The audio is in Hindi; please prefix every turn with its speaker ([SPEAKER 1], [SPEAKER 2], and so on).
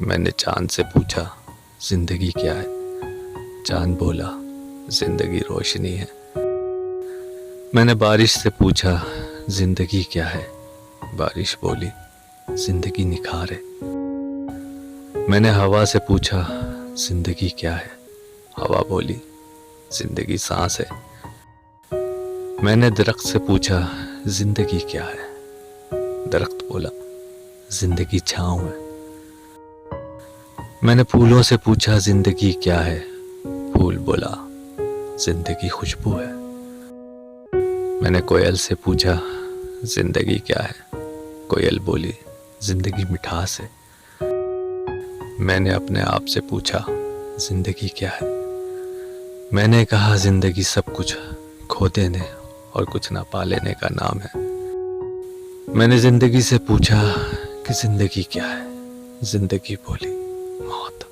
[SPEAKER 1] मैंने चांद से पूछा जिंदगी क्या है। चांद बोला जिंदगी रोशनी है। मैंने बारिश से पूछा जिंदगी क्या है। बारिश बोली जिंदगी निखार है। मैंने हवा से पूछा जिंदगी क्या है। हवा बोली जिंदगी सांस है। मैंने दरख्त से पूछा जिंदगी क्या है। दरख्त बोला जिंदगी छाँव है। मैंने फूलों से पूछा जिंदगी क्या है। फूल बोला जिंदगी खुशबू है। मैंने कोयल से पूछा जिंदगी क्या है। कोयल बोली जिंदगी मिठास है। मैंने अपने आप से पूछा जिंदगी क्या है। मैंने कहा जिंदगी सब कुछ खो देने और कुछ ना पा लेने का नाम है। मैंने जिंदगी से पूछा कि जिंदगी क्या है। जिंदगी बोली मौत।